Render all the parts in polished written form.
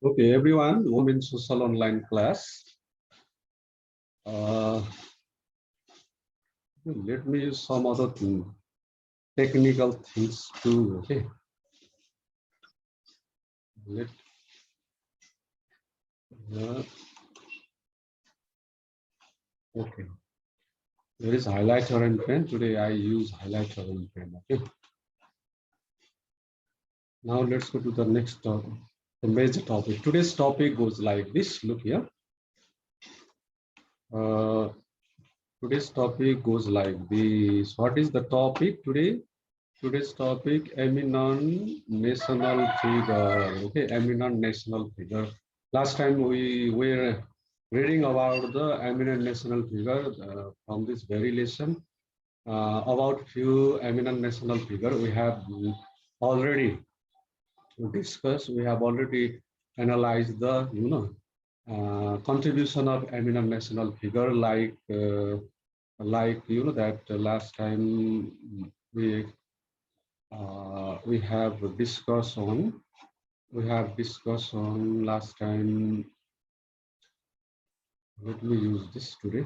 Okay, everyone, welcome in social online class. Uh, Let me use some other technical things too. Okay, let uh, okay. There is highlighter and pen. Today I use highlighter and pen. Okay. Now let's go to the next topic, the major topic. Today's topic goes like this. Look here. Uh, Today's topic goes like this. What is the topic today? Today's topic, eminent national figure. Okay, eminent national figure. Last time we were reading about the eminent national figure from this very lesson. About few eminent national figure we have already discussed. We have already analyzed the contribution of eminent national figure like that last time we have discussed on last time. Let me use this today.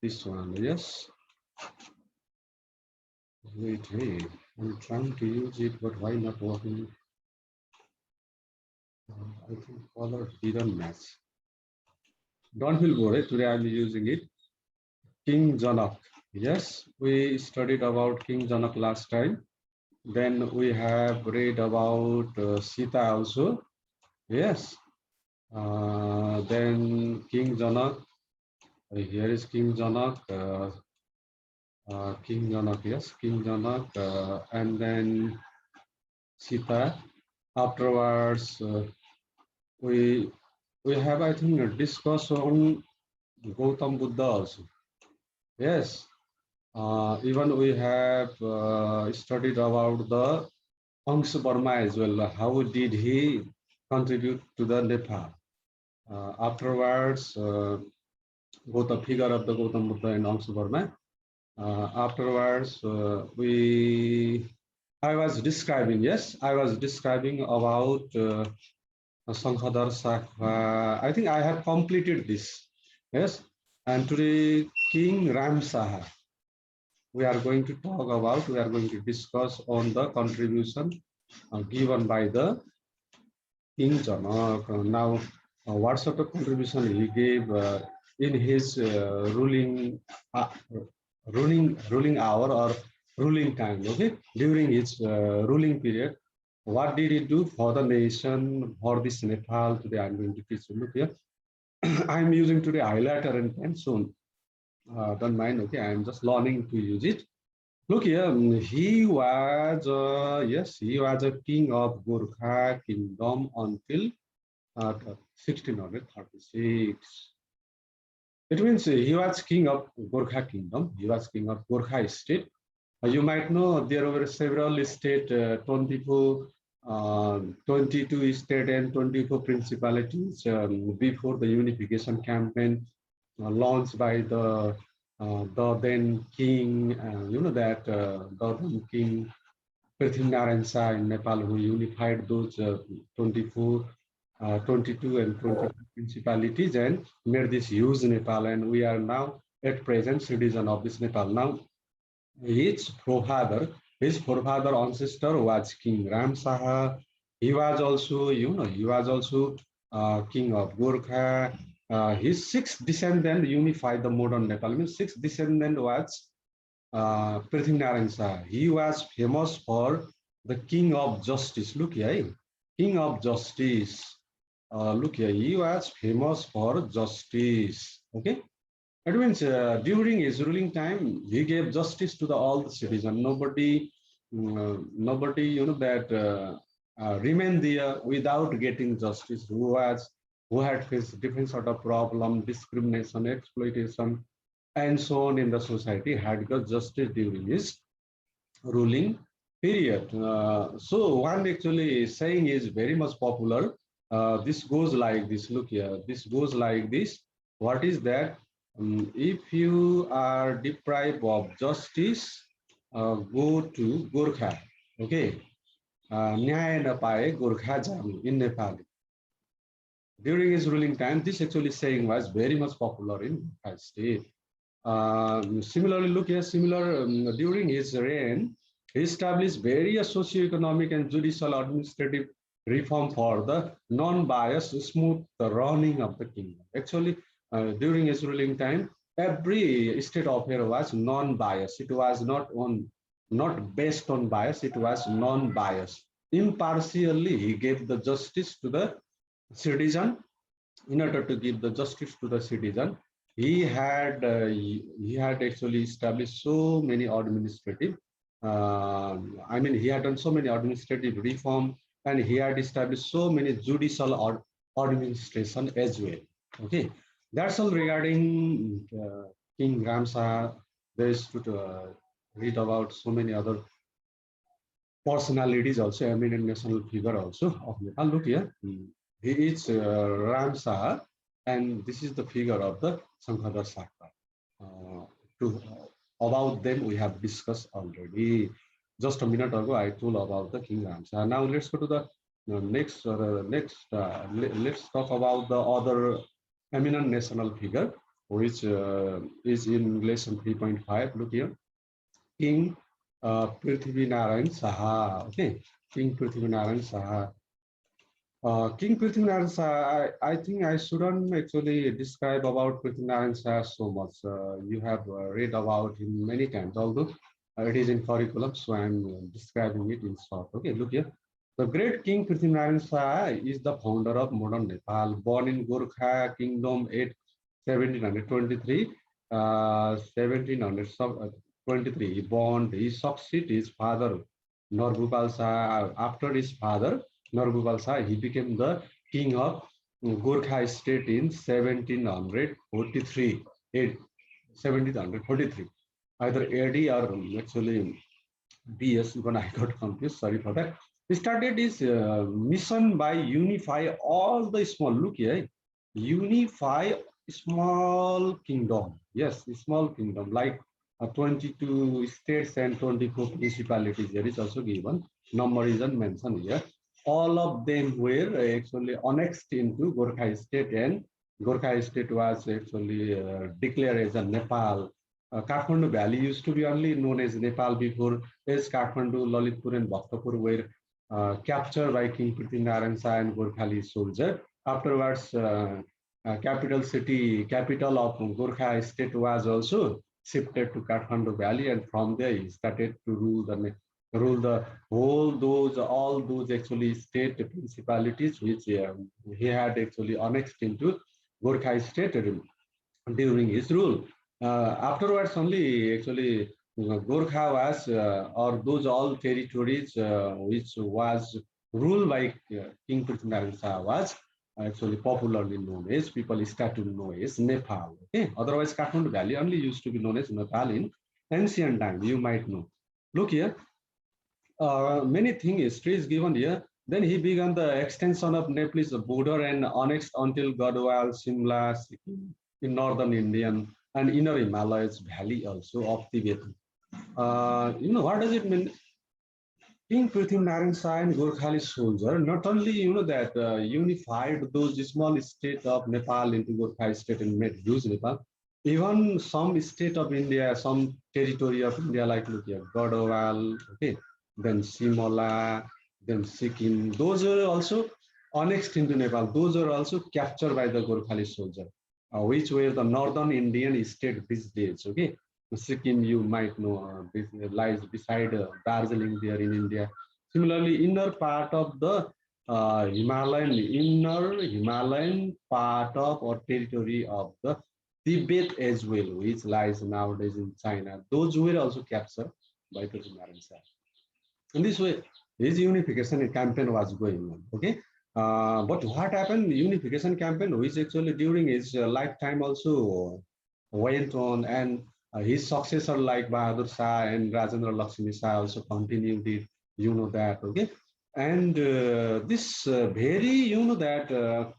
This one, yes. Wait, I'm trying to use it, but why not working? I think color didn't match. Don't feel worried. Today I'm using it. King Janak. Yes, we studied about King Janak last time. Then we have read about Sita also. Yes. Then King Janak. Here is King Janak. King Janak, yes, King Janak, and then Sita. Afterwards, we have, I think, a discuss on Gautam Buddha also. Yes, even we have studied about the Angsa Burma as well. How did he contribute to the Nepal? Afterwards, both the figure of the Gautam Buddha and Angsa Burma. Afterwards, I was describing, yes, I was describing about Sankhadar Sakha. I think I have completed this, yes. And today, King Ram Saha, we are going to talk about, we are going to discuss on the contribution given by the King Janak. Now, what sort of contribution he gave in his uh, ruling hour or ruling time, okay, during his ruling period. What did he do for the nation, for this Nepal? Today I'm going to teach you. Look here. I'm using today highlighter and pen, so don't mind, okay, I'm just learning to use it. Look here, he was yes, he was a king of Gurkha kingdom until 1636. It means he was king of Gurkha kingdom. He was king of Gurkha state. You might know there were several state, 22 state and 24 principalities before the unification campaign launched by the then king. The then king Prithvinarayan Shah in Nepal, who unified those 24, 22 and 23 principalities and made this huge Nepal. And we are now at present citizen of this Nepal. Now, his forefather ancestor was King Ram Saha. He was also, king of Gurkha. His sixth descendant unified the modern Nepal. Means sixth descendant was Prithvinarayan Shah. He was famous for the king of justice. Look here, king of justice. Look here, he was famous for justice. Okay, it means during his ruling time, he gave justice to all the citizens. Nobody, that remained there without getting justice. Who had faced different sort of problem, discrimination, exploitation, and so on in the society, had got justice during his ruling period. So one actually saying is very much popular. This goes like this. Look here. This goes like this. What is that? If you are deprived of justice, go to Gurkha. Okay. न्याय नपाए गोर्खा जानु in Nepali. During his ruling time, this actually saying was very much popular in Nepal state. Similarly, look here, during his reign, he established various socio-economic and judicial administrative reform for the non-biased, smooth running of the kingdom. Actually, during his ruling time, every state affair was non-biased. It was not based on bias. It was non-biased. Impartially, he gave the justice to the citizen. In order to give the justice to the citizen, he had actually established so many administrative. He had done so many administrative reform, and he had established so many judicial administration as well. Okay, that's all regarding King Ramsa. There is to read about so many other personalities also, eminent national figure also of Nepal. Look here, he is Ramsa, and this is the figure of the Sankhadar Sakta. To about them we have discussed already. Just a minute ago I told about the King Ramsa. Now let's go to the next. Let's talk about the other eminent national figure, which is in lesson 3.5. Look here, King Prithvi Narayan Saha. Okay, King Prithvi Narayan Saha. King Prithvinarayan Saha, I think I shouldn't actually describe about Prithvinarayan Saha so much. You have read about him many times, although it is in curriculum, so I'm describing it in short. Okay, look here. The great King Prithvinarayan Saha is the founder of modern Nepal, born in Gorkha Kingdom at 1723. 1723, he born. He succeeded his father, Norbupal Saha. After his father, Norbupal Saha, he became the king of Gorkha state in 1743. 1743. Either AD or actually BS, when I got confused, sorry for that. He started his mission by unify all the small, look here, unify small kingdom. Yes, small kingdom like 22 states and 24 municipalities. There is also given, number isn't mentioned here. All of them were actually annexed into Gorkha state, and Gorkha state was actually declared as a Nepal. Kathmandu Valley used to be only known as Nepal before, as Kathmandu, Lalitpur, and Bhaktapur were captured by King Prithvinarayan Saha and Gorkhali soldier. Afterwards, capital of Gorkha state was also shifted to Kathmandu Valley, and from there he started to rule the all those actually state principalities which he had actually annexed into Gorkha state during his rule. Afterwards, only actually Gorkha was, or those all territories which was ruled by King Prithvinarayan Saha was actually popularly known as, people start to know as Nepal. Okay, otherwise Kathmandu Valley only used to be known as Nepal in ancient time. You might know. Look here, many things history is given here. Then he began the extension of Nepalese border and annexed until Gadwal, Simla, Sikkim in northern Indian and inner Himalayas valley also of Tibet. What does it mean? King Prithvinarayan Saha and Gorkhali soldier not only that unified those small state of Nepal into Gorkha state and made huge Nepal, even some state of India, some territory of India like look here, Gadwal, okay, then Simla, then Sikkim, those are also annexed into Nepal. Those are also captured by the Gorkhali soldier, which were the northern Indian state these days. Okay, Sikkim, you might know, this lies beside Darjeeling there in India. Similarly, inner part of the inner Himalayan part of or territory of the Tibet as well, which lies nowadays in China. Those were also captured by the Himalayan side. In this way, his unification campaign was going on. Okay, but what happened? Unification campaign, which actually during his lifetime also went on, and his successor like Bahadur Shah and Rajendra Lakshmi Shah also continued it. You know that, okay? And this very, that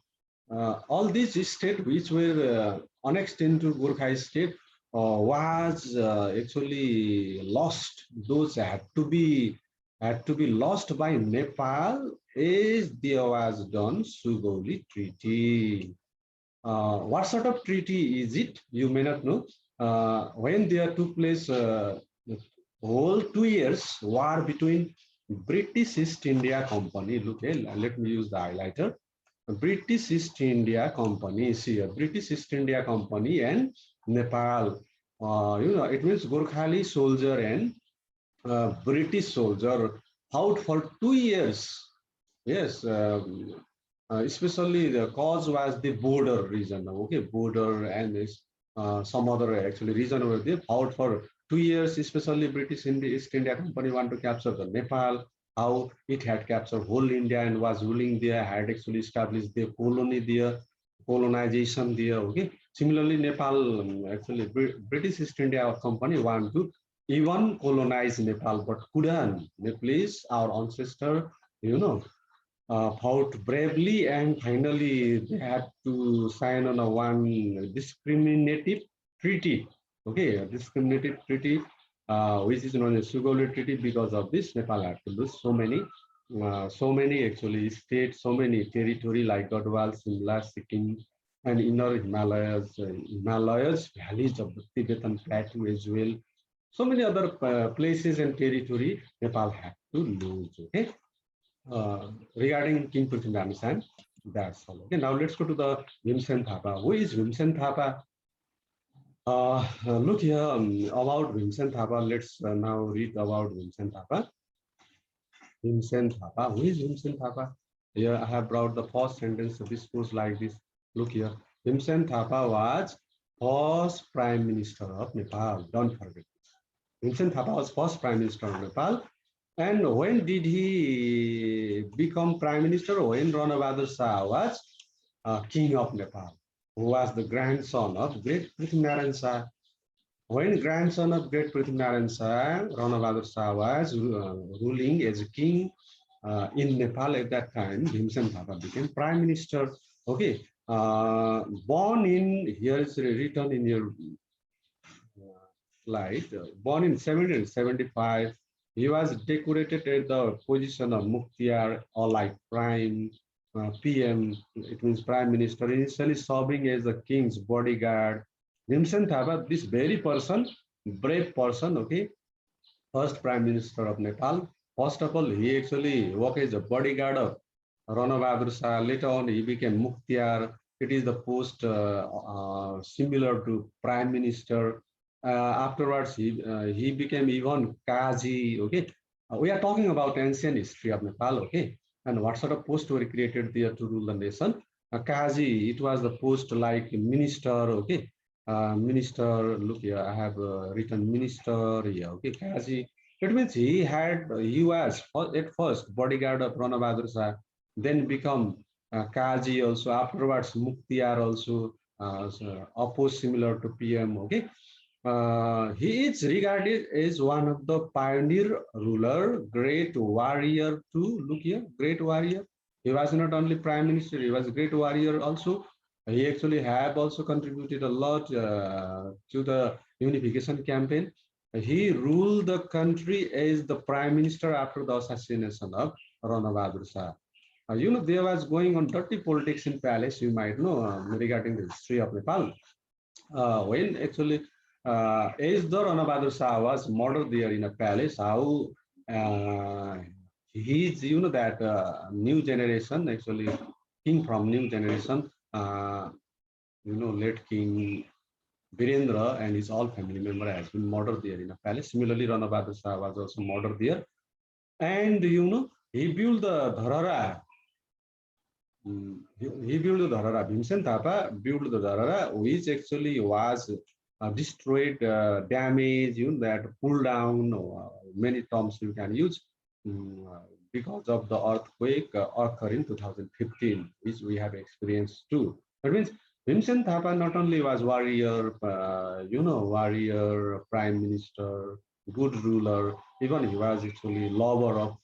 all these states which were annexed into Gorkha state was actually lost. Those had to be had to be lost by Nepal as there was done Sugauli Treaty. What sort of treaty is it? You may not know. When there took place whole 2 years war between British East India Company. Look, let me use the highlighter. British East India Company is here. British East India Company and Nepal. It means Gurkhali soldier and British soldier out for 2 years. Yes, especially the cause was the border region. Okay, border and some other actually reason over there. Out for 2 years, especially British East India Company want to capture the Nepal. How it had captured whole India and was ruling there, had actually established their colony there, colonization there. Okay. Similarly, Nepal actually British East India Company want to even colonize Nepal, but couldn't. Nepalese, our ancestor, you know, fought bravely, and finally they had to sign on a one discriminative treaty. Okay, a discriminative treaty, which is known as Sugauli Treaty. Because of this, Nepal had to lose so many actually states, so many territory like Gadwal, Simla, Sikkim, and inner Himalayas, valleys of the Tibetan Plateau as well. So many other places and territory Nepal had to lose. Okay, regarding King Prithviraj San, that's all. Okay, now let's go to the Vincent Harper. Who is Vincent Harper? Look here about Vincent Harper. Let's now read about Vincent Harper. Vincent Harper. Who is Vincent Harper? Here I have brought the first sentence. This goes like this. Look here. Vincent Harper was first Prime Minister of Nepal. Don't forget. Vincent Harper was first Prime Minister of Nepal. And when did he become Prime Minister? When Rana Bahadur Shah was King of Nepal, who was the grandson of great Prithviraj Shah. When grandson of great Prithviraj Shah, Rana Bahadur Shah was ruling as a king in Nepal at that time, Vincent Harper became Prime Minister. Okay, born in, here is written in your slide, born in 1775, he was decorated at the position of Mukhtiar, or like Prime PM, it means Prime Minister, initially serving as the king's bodyguard. Vincent Harper, this very person, brave person, okay, first Prime Minister of Nepal. First of all, he actually worked as a bodyguard of Rana Bahadur Shah. Later on, he became Mukhtiar. It is the post similar to Prime Minister. Afterwards, he became even Kazi. Okay, we are talking about ancient history of Nepal. Okay, and what sort of post were created there to rule the nation? Kazi, it was the post like minister. Okay, minister. Look here, I have written minister here. Okay, Kazi. It means he was at first bodyguard of Rana Bahadur Shah, then become Kazi also. Afterwards, Mukhtiar also, opposed similar to PM. Okay, he is regarded as one of the pioneer ruler, great warrior too. Look here, great warrior. He was not only prime minister; he was a great warrior also. He actually have also contributed a lot to the unification campaign. He ruled the country as the prime minister after the assassination of Rana Bahadur Shah. There was going on dirty politics in palace. You might know regarding the history of Nepal. When actually as the Rana Bahadur Shah was murdered there in a palace, how he's that new generation actually king from new generation, late King Virendra and his all family member has been murdered there in a palace. Similarly, Rana Bahadur Shah was also murdered there, and he built the Dharara. He built the Dharara. Vincent Thapa built the Dharara, which actually was destroyed, damaged, that pulled down, many terms you can use, because of the earthquake occurred in 2015, which we have experienced too. That means Vincent Thapa not only was warrior, warrior, prime minister, good ruler, even he was actually lover of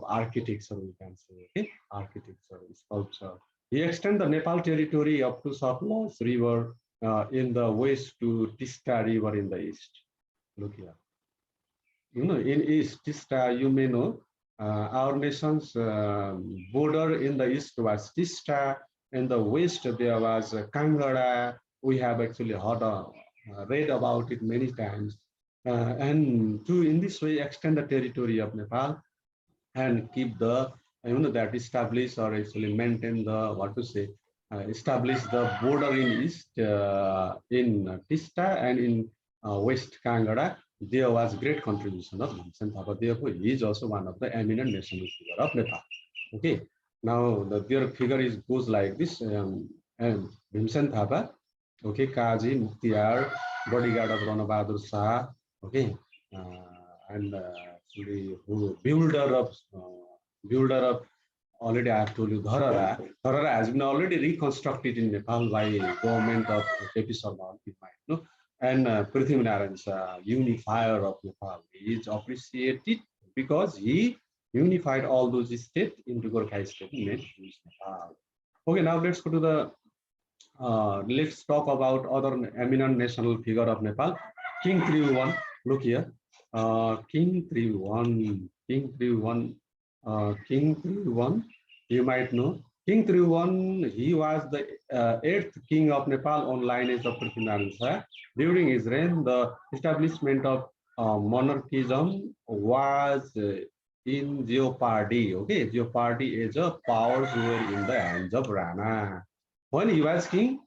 architecture, we can say, okay? Architecture, sculpture. He extended the Nepal territory up to Satluj River in the west to Tista River in the east. Look here. in East, Tista, you may know, our nation's border in the East was Tista, in the West there was Kangara. We have actually heard, read about it many times. And to, in this way, extend the territory of Nepal and keep the, that establish or actually maintain the, what to say, establish the border in East, in Tista and in West Kangara. There was great contribution of Vincent Harper. Therefore, he is also one of the eminent national figure of Nepal. Okay. Now, their figure is goes like this. And Vincent Harper, okay, Kaji, Muktiar, bodyguard of Rana Bahadur Shah, okay, and actually who builder of, already I have told you, Dharara. Dharara has been already reconstructed in Nepal by government of KP Sharma, no? And Prithvi Narayan's unifier of Nepal. He is appreciated because he unified all those states into Gorkha state in Nepal. Okay, now let's go to the, let's talk about other eminent national figure of Nepal, King Tribhuvan. Look here, King Tribhuvan, King Tribhuvan. You might know King Tribhuvan. He was the eighth king of Nepal on lineage of Prithvi Narayan Shah. During his reign, the establishment of monarchism was in jeopardy. Okay, jeopardy is a powers were in the hands of Rana. When he was king,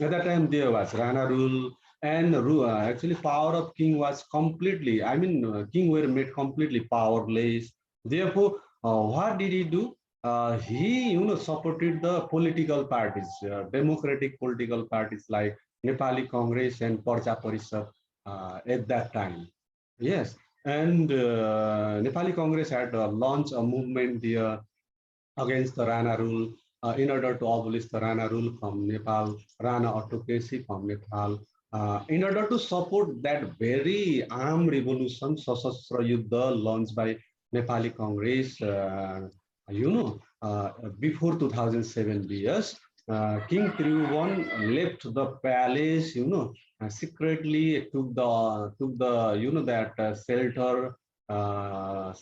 at that time there was Rana rule, and actually power of king was completely, I mean, king were made completely powerless. Therefore, what did he do? He, supported the political parties, democratic political parties like Nepali Congress and Parcha Parishad at that time. Yes, and Nepali Congress had launched a movement here against the Rana rule, in order to abolish the Rana rule from Nepal, Rana autocracy from Nepal, in order to support that very armed revolution, Sasastra Yuddha, launched by Nepali Congress, you know, before 2007 BS. King Tribhuvan left the palace, secretly took the that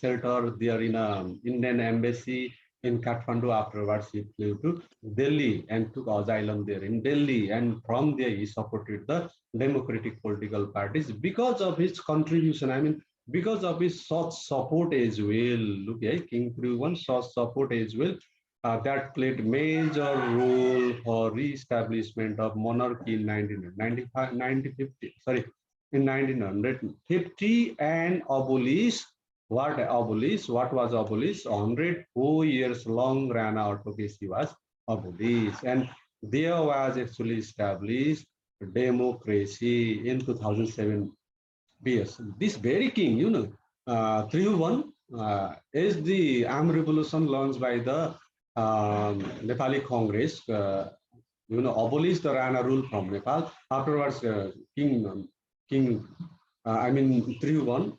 shelter there in a Indian embassy in Kathmandu. Afterwards, he flew to Delhi and took asylum there in Delhi. And from there, he supported the democratic political parties because of his contribution. I mean, because of his such support as well. Look, yeah, King Tribhuvan such support as well. That played major role for re-establishment of monarchy in 1995, 1950, sorry, in 1950, and abolish what was abolished? 104 years long Rana autocracy was abolished, and there was actually established democracy in 2007 BS. This very king, 301, is the armed revolution launched by the Nepali Congress, abolished the Rana rule from Nepal. Afterwards, King I mean, 301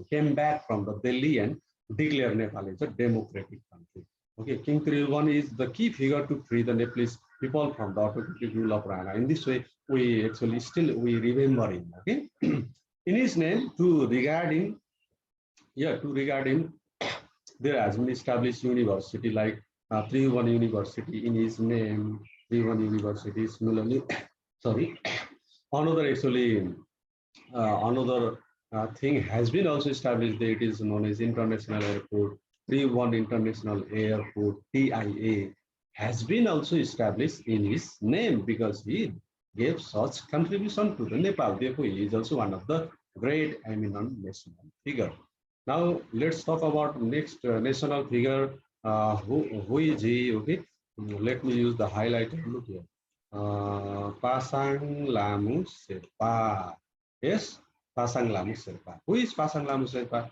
came back from the Delhi and declared Nepal as a democratic country. Okay, King 301 is the key figure to free the Nepalese people from the autocratic rule of Rana. In this way, we actually still we remember him. Okay, in his name, to regard him, there has been established university like 301 University in his name. 301 University. Similarly, sorry, another actually another thing has been also established. That it is known as International Airport. 301 International Airport (TIA) has been also established in his name because he gave such contribution to the Nepal. Therefore, he is also one of the great eminent national figure. Now let's talk about next national figure. Who is he? Okay, let me use the highlighter. Look here. Pasang Lamu Sherpa. Yes, Pasang Lamu Sherpa. Who is Pasang Lamu Sherpa?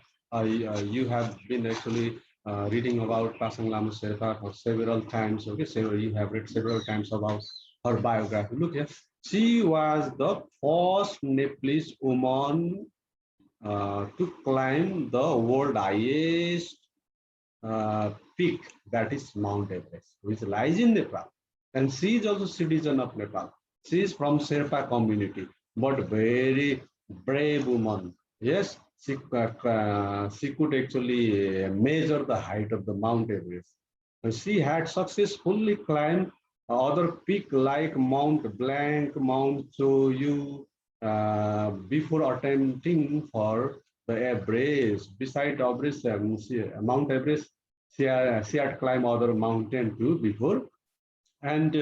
You have been actually reading about Pasang Lamu Sherpa for several times. Okay, so you have read several times about her biography. Look here. She was the first Nepalese woman to climb the world highest peak, that is Mount Everest, which lies in Nepal. And she is also citizen of Nepal. She is from Sherpa community, but very brave woman. Yes, she could actually measure the height of the Mount Everest. She had successfully climbed other peak like Mount Blanc, Mount Choyu before attempting for the Everest. Beside Everest, Mount Everest, she had climbed other mountain too before. And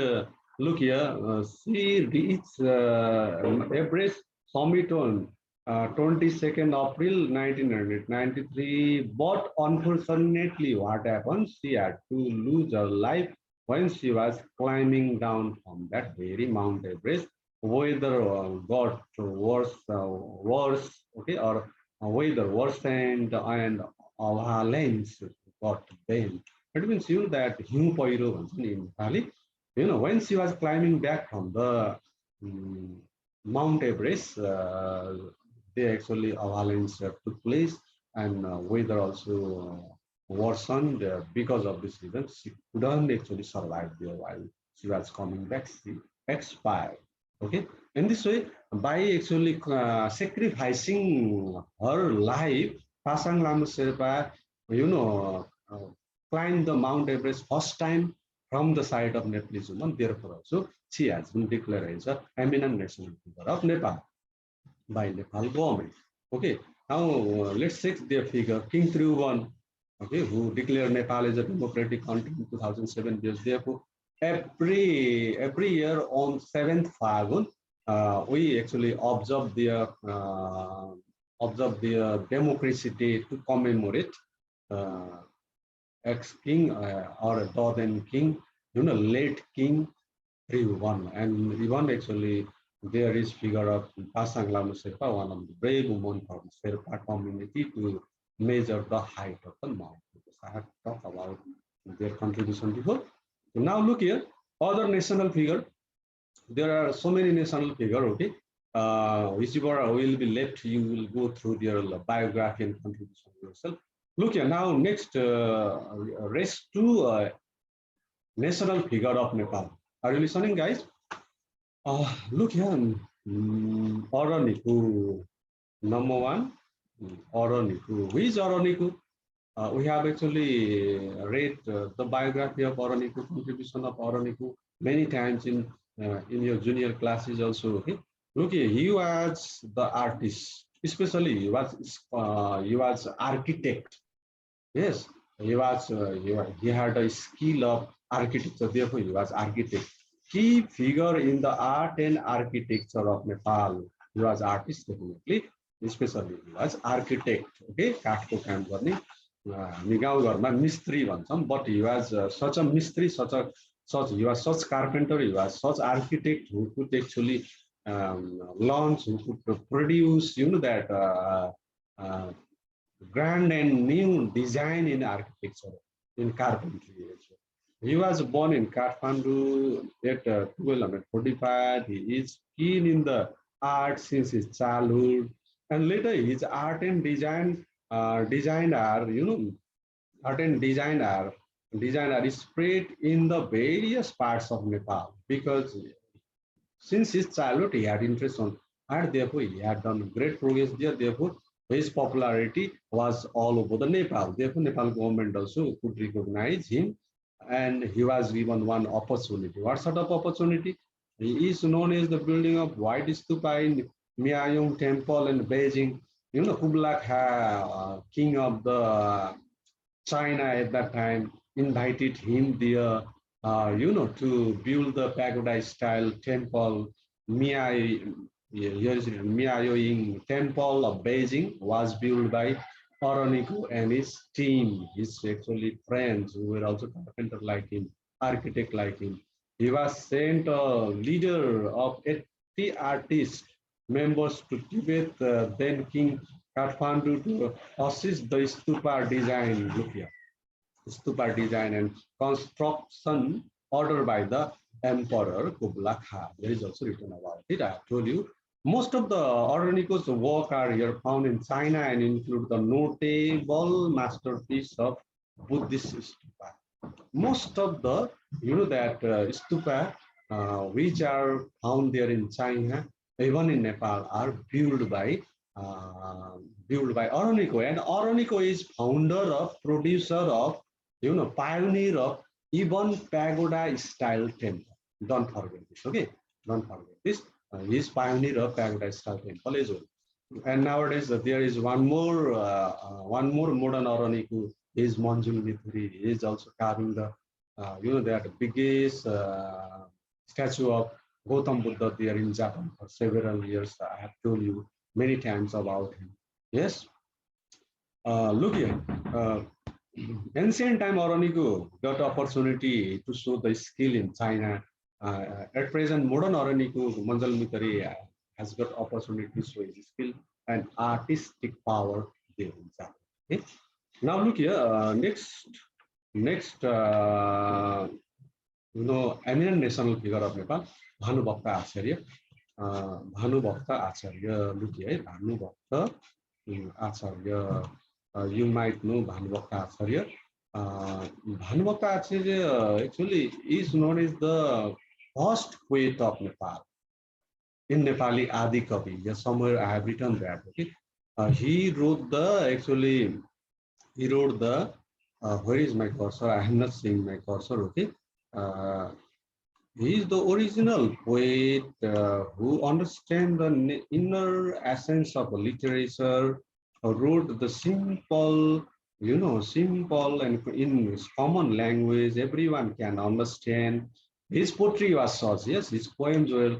look here, she reached Everest summit on 22nd April 1993. But unfortunately, what happened? She had to lose her life when she was climbing down from that very Mount Everest. Weather got worse, okay, or weather worsened and avalanche got bent. It means you that hiu पहिरो भन्छ नि Nepali. When she was climbing back from the um, Mount Everest, they actually avalanche took place and weather also worsened because of this reason. She couldn't actually survive there while she was coming back. She expired. Okay, in this way, by actually sacrificing her life, Pasang Lamu Sherpa, you know, climbed the Mount Everest first time from the side of Nepalese woman. Therefore, also she has been declared as a eminent national figure of Nepal by Nepal government. Okay, now let's check their figure. King Tribhuvan, okay, who declared Nepal as a democratic country in 2007 years. Therefore, every year on 7th Fagun, we actually observe their democracy day to commemorate uh, ex-king or a then king, late king Tribhuvan. And even actually there is figure of Pasang Lamu Sherpa, one of the brave women from Sherpa community to measure the height of the mountain. Because I have talked about their contribution before. So now look here, other national figure. There are so many national figure, okay? Whichever will be left, you will go through their biography and contribution yourself. Look here, now next race to national figure of Nepal. Are you listening, guys? Look here, Oroniku, number one, Oroniku. Who is Oroniku? We have actually read the biography of Oroniku, contribution of Oroniku many times in your junior classes also. Okay? Look here, he was the artist, especially he was architect. Yes, he had a skill of architecture. Therefore, he was architect. Key figure in the art and architecture of Nepal. He was artist definitely, especially he was architect. Okay, काठको काम गर्ने हामी गाउँघरमा मिस्त्री भन्छौँ. But he was such a mystery, he was such carpenter, he was such architect who could actually launch, who could produce, that. Grand and new design in architecture, in carpentry. He was born in Kathmandu at 1245. He is keen in the art since his childhood, and later his design are, art and design are spread in the various parts of Nepal because since his childhood, he had interest on art, therefore he had done great progress there. Therefore, his popularity was all over the Nepal. Therefore, Nepal government also could recognize him, and he was given one opportunity. What sort of opportunity? He is known as the building of White Stupa in Miayong Temple in Beijing. Kublai Khan, king of the China at that time, invited him there, to build the pagoda-style temple. Miai, here is it, Miaoying Temple of Beijing was built by Oronico and his team, his actually friends who were also carpenter like him, architect like him. He was sent a leader of 80 artists members to Tibet, then King Kathmandu to assist the stupa design. Look here, stupa design and construction ordered by the Emperor Kublai Khan. There is also written about it. I have told you. Most of the Oronico's work are here found in China and include the notable masterpiece of Buddhist stupa. Most of the, stupa which are found there in China, even in Nepal, are built by built by Aroniko, and Aroniko is founder of, producer of, pioneer of even pagoda style temple. Don't forget this, okay? Don't forget this. He is pioneer of pagoda style temple as well. And nowadays there is one more modern Aroniko is Monjul Mithuri. He is also carving the, that biggest statue of Gautam Buddha there in Japan for several years. I have told you many times about him. Yes. Look here. Ancient time Aroniko got opportunity to show the skill in China. At present, modern Aroniko, Manjal Mitari, has got opportunity to show his skill and artistic power there in Japan. Okay? Now look here. Next, eminent national figure of Nepal, Bhanubhakta Acharya. Bhanubhakta Acharya, look here, Bhanubhakta Acharya. You might know Bhanubhakta Acharya. Bhanubhakta Acharya actually is known as the first poet of Nepal. In Nepali Adi Kavi, yes, somewhere I have written that. Okay, he wrote the where is my cursor? I am not seeing my cursor. Okay, he is the original poet who understands the inner essence of literature, wrote the simple, simple and in common language, everyone can understand. His poetry was such, yes, his poems were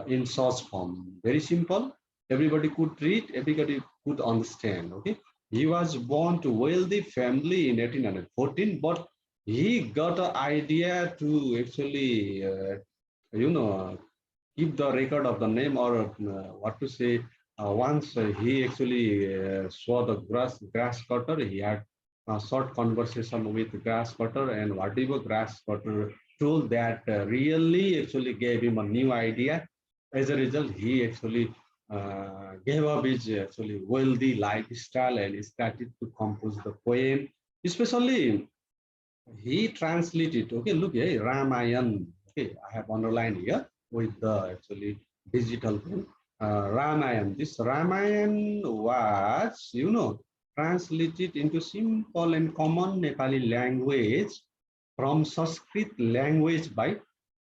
in such form, very simple. Everybody could read, everybody could understand. Okay, he was born to wealthy family in 1814, but he got an idea to actually, keep the record of the name, or what to say. Once he actually saw the grass cutter, he had a short conversation with grass cutter, and whatever grass cutter told that really actually gave him a new idea. As a result, he actually gave up his actually wealthy lifestyle and started to compose the poem. Especially, he translated. Okay, look here, Ramayan. Okay, I have underlined here with the actually digital pen. Ramayan. This Ramayan was, translated into simple and common Nepali language from Sanskrit language by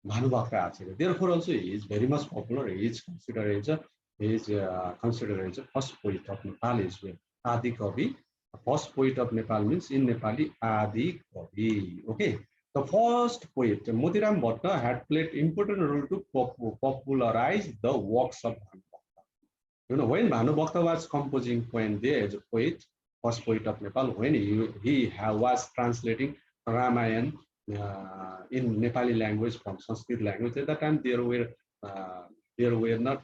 Bhanubhakta Acharya. Therefore, also he is very much popular. He is considered as a first poet of Nepal as well. Adi Kavi. First poet of Nepal means in Nepali Adi Kavi. Okay. The first poet, Motiram Bhatta, had played important role to popularize the works of Bhanubhakta. When Bhanubhakta was composing poem there as a poet, first poet of Nepal, when he was translating Ramayana in Nepali language from Sanskrit language, at that time there were not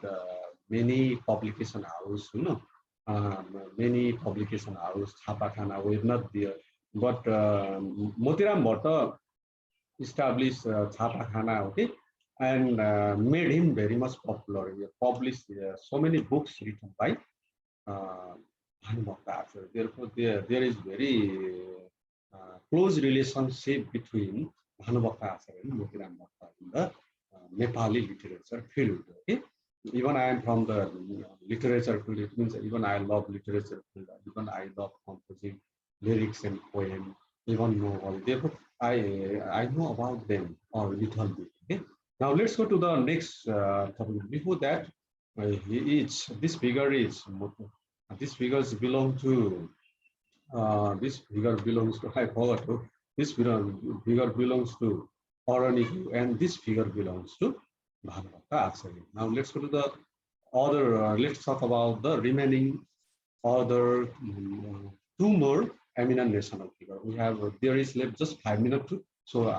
many publication house, many publication house, Chhapakhana were not there. But Motiram Bhatta established Chhapakhana, okay, and made him very much popular. He published so many books written by Bhanubhakta. Therefore, there is very close relationship between Bhanubhakta and Motiram Bhatta in the Nepali literature field. Okay, even I am from the literature field. It means even I love literature field. Even I love composing lyrics and poem, even novel. Therefore, I know about them a little bit. Okay. Now let's go to the next topic. Before that, this figure is these figures belong to this figure belongs to, I forgot to, this figure belongs to Aroniko, and this figure belongs to Bhanubhakta Acharya. Now let's go to the other, let's talk about the remaining other two more eminent national figure. We have, there is left just 5 minutes to, so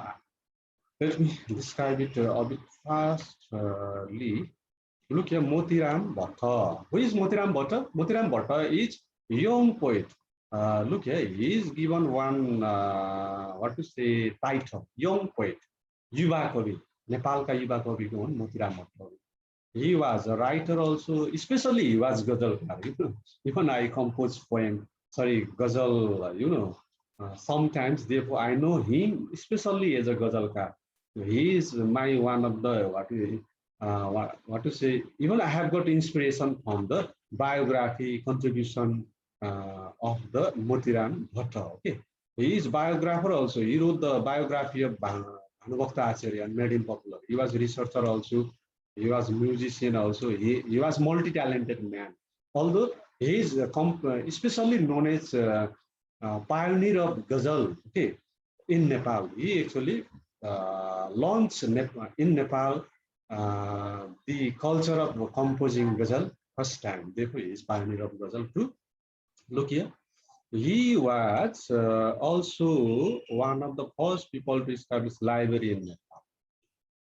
let me describe it a bit fastly. Look here, Motiram Bhatta. Who is Motiram Bhatta? Motiram Bhatta is young poet. Look here, he is given one, what to say, title, young poet, Yuva Kavi, Nepal ka Yuva Kavi ko Motiram Bhatta. He was a writer also, especially he was Ghazalkar. Even I compose poem, sorry, Ghazal, sometimes, therefore I know him, especially as a Ghazalkar. He is my one of the, what to say, even I have got inspiration from the biography contribution of the Motiram Bhatta. Okay, he is biographer also. He wrote the biography of Bhanubhakta Acharya and made him popular. He was a researcher also. He was a musician also. He was multi-talented man. Although he is especially known as pioneer of Ghazal. Okay, in Nepal, he actually launched in Nepal the culture of composing Ghazal first time. Therefore, he is pioneer of Ghazal too. Look here. He was also one of the first people to establish library in Nepal.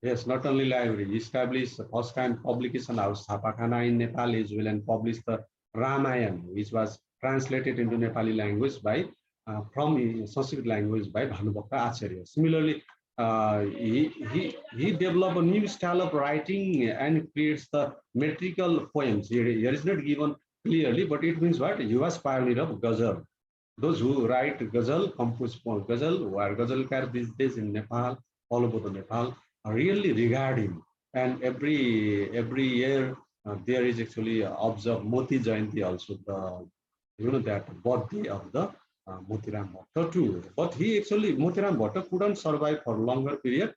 Yes, not only library, he established the first time publication house Chhapakhana in Nepal as well and published the Ramayana, which was translated into Nepali language by from Sanskrit language by Bhanubhakta Acharya. Similarly, he developed a new style of writing and creates the metrical poems. Here is not given clearly, but it means what? He was pioneer of Ghazal. Those who write Ghazal, compose Ghazal, who are Ghazalkar these days in Nepal, all over the Nepal, are really regard him. And every year there is actually observed Moti Jayanti also, the that birthday of the Motiram Bhatta too. But he actually, Motiram Bhatta couldn't survive for a longer period.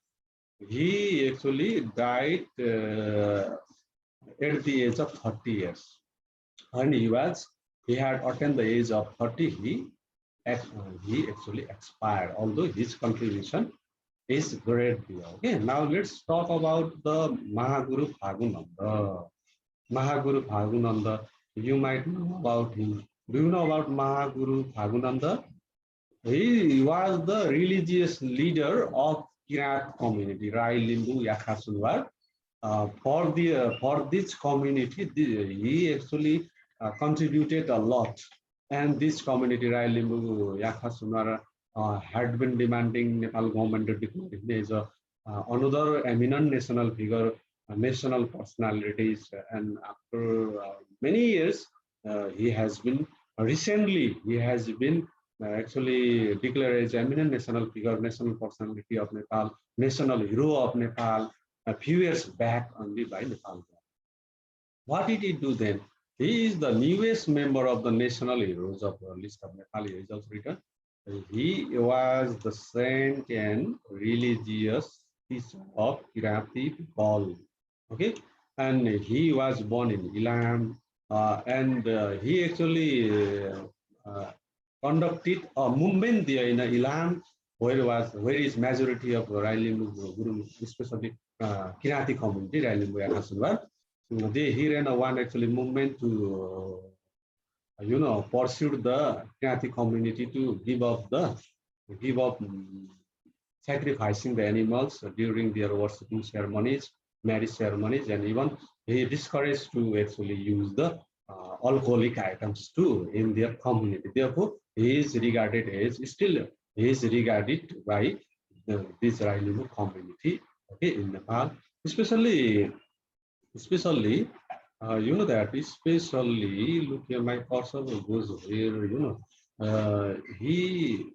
He actually died at the age of 30 years. And he had attained the age of 30, he actually expired, although his contribution is great here. Okay, now let's talk about the Mahaguru Phagunanda. Mahaguru Phagunanda, you might know about him. Do you know about Mahaguru Phagunanda? He was the religious leader of Kirat community, Rai Limbu Yakhasunwar. For this community, he actually contributed a lot. And this community, Rai Limbu Yakhasunwar, had been demanding Nepal government to declare him as another eminent national figure, national personalities. And after many years, he has been actually declared as eminent national figure, national personality of Nepal, national hero of Nepal, a few years back only by Nepal. What did he do then? He is the newest member of the national heroes of the list of Nepali heroes written. He was the saint and religious teacher of Kirati people. Okay, and he was born in Ilam, and he actually conducted a movement there in Ilam, where is majority of Railimbu Guru, especially Kirati community, Railimbu Yakasunwar. He ran one actually movement to pursued the Kirati community to give up sacrificing the animals during their worshiping ceremonies, marriage ceremonies, and even he discouraged to actually use the alcoholic items too in their community. Therefore, he is regarded by this Railimu community, okay, in Nepal, especially you know that, especially look here, my cursor goes here, he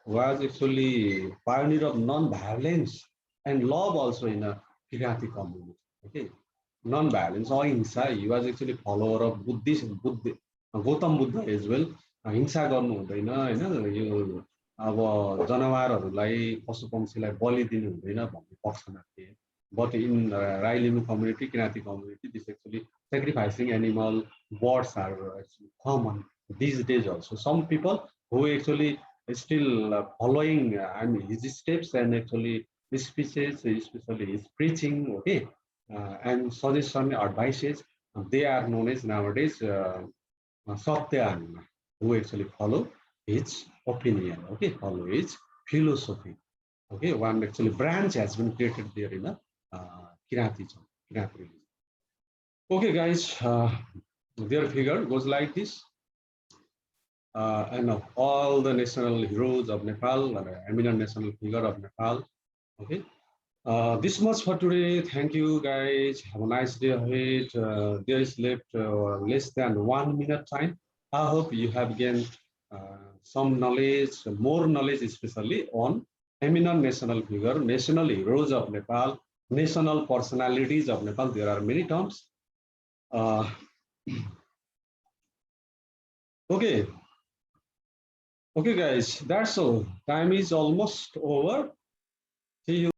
was actually pioneer of non-violence and love also in a Kirati community. Okay, non-violence or ahimsa. He was actually follower of Gautam Buddha as well. हिंसा गर्नु हुँदैन हैन, यो अब जनावरहरूलाई पशु पक्षीलाई बलि दिनु हुँदैन भन्ने पक्षमा थिए. But in Railimu community, Kirati community, this actually sacrificing animal, birds are actually common these days also. Some people who actually still following his steps and actually his speeches, especially his preaching, okay, and suggestion advices, they are known as nowadays Satyan, who actually follow his opinion, okay, follow his philosophy. Okay, one actually branch has been created there in a Kirati religion. Okay, guys, their figure goes like this. And of all the national heroes of Nepal, eminent national figure of Nepal. Okay, this much for today. Thank you, guys. Have a nice day ahead. There is left less than 1 minute time. I hope you have gained some knowledge, more knowledge, especially on eminent national figure, national heroes of Nepal, national personalities of Nepal. There are many terms. Okay, okay, guys, that's all. Time is almost over. See you.